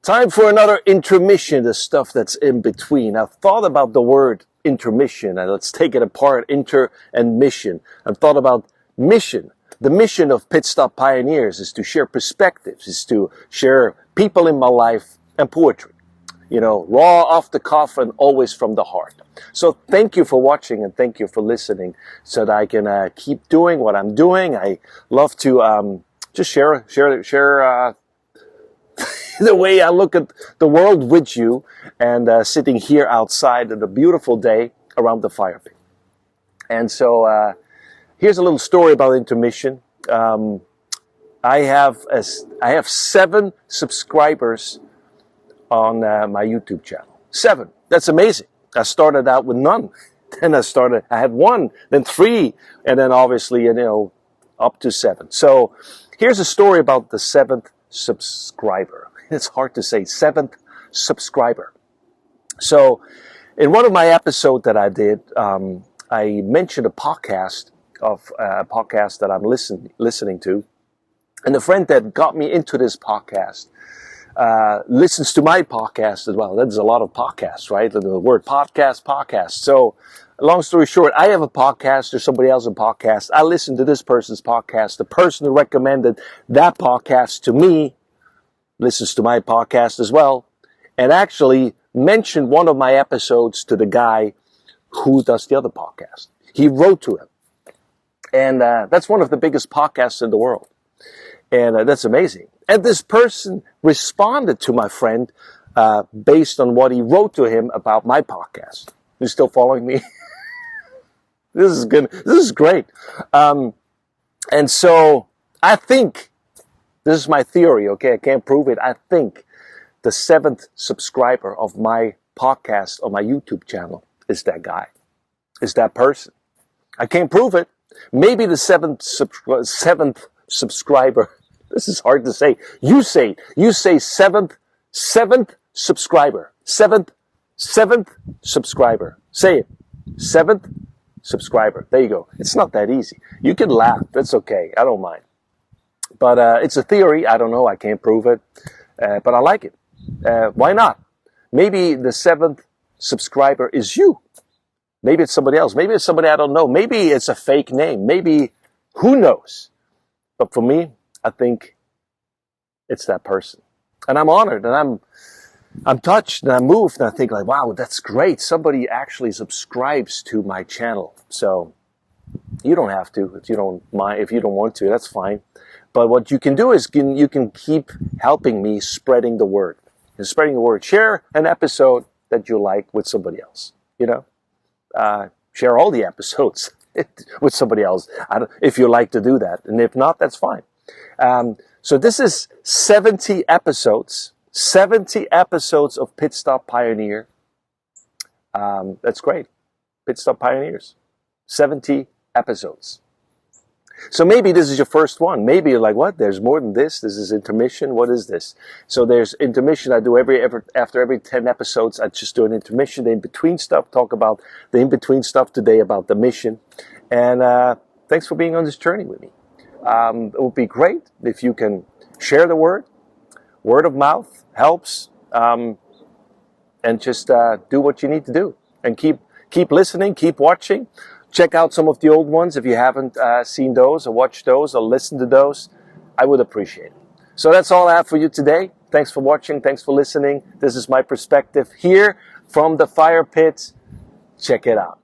Time for another intermission, the stuff that's in between. I've thought about the word intermission, and let's take it apart, inter and mission. I've thought about mission. The mission of Pit Stop Pioneers is to share perspectives, is to share people in my life and poetry. You know, raw, off the cuff, and always from the heart. So thank you for watching and thank you for listening so that I can keep doing what I'm doing. I love to just share the way I look at the world with you, and sitting here outside on a beautiful day around the fire pit. And so here's a little story about intermission. I have 7 subscribers on my YouTube channel. 7. That's amazing. I started out with none. Then I had 1, then 3, and then obviously, you know, up to 7. So here's a story about the 7th subscriber. It's hard to say, 7th subscriber. So in one of my episodes that I did, I mentioned a podcast that I'm listening to. And the friend that got me into this podcast listens to my podcast as well. There's a lot of podcasts, right? The word podcast. So long story short, I have a podcast or somebody else's podcast. I listen to this person's podcast. The person who recommended that podcast to me listens to my podcast as well, and actually mentioned one of my episodes to the guy who does the other podcast. He wrote to him. And that's one of the biggest podcasts in the world. And that's amazing. And this person responded to my friend based on what he wrote to him about my podcast. You still following me? This is good. This is great. And so I think, this is my theory, okay? I can't prove it. I think the 7th subscriber of my podcast on my YouTube channel is that guy, is that person. I can't prove it. Maybe the 7th subscriber. This is hard to say. You say it. You say 7th subscriber. 7th subscriber. Say it. 7th subscriber. There you go. It's not that easy. You can laugh. That's okay. I don't mind. But it's a theory. I don't know. I can't prove it. But I like it. Why not? Maybe the 7th subscriber is you. Maybe it's somebody else. Maybe it's somebody I don't know. Maybe it's a fake name. Maybe, who knows? But for me, I think it's that person. And I'm honored, and I'm touched, and I'm moved, and I think like, wow, that's great. Somebody actually subscribes to my channel. So you don't have to if you don't mind, if you don't want to, that's fine. But what you can do is you can keep helping me spreading the word. And spreading the word. Share an episode that you like with somebody else. You know, share all the episodes with somebody else if you like to do that. And if not, that's fine. So this is 70 episodes. 70 episodes of Pit Stop Pioneer. That's great. Pit Stop Pioneers. 70 episodes. So maybe this is your first one. Maybe you're like, what? There's more than this? This is intermission? What is this? So there's intermission. I do after every 10 episodes, I just do an intermission, the in-between stuff, talk about the in-between stuff today, about the mission. And thanks for being on this journey with me. It would be great if you can share the word. Word of mouth helps. And just do what you need to do. And keep listening, keep watching. Check out some of the old ones if you haven't seen those or watched those or listened to those. I would appreciate it. So that's all I have for you today. Thanks for watching. Thanks for listening. This is my perspective here from the fire pit. Check it out.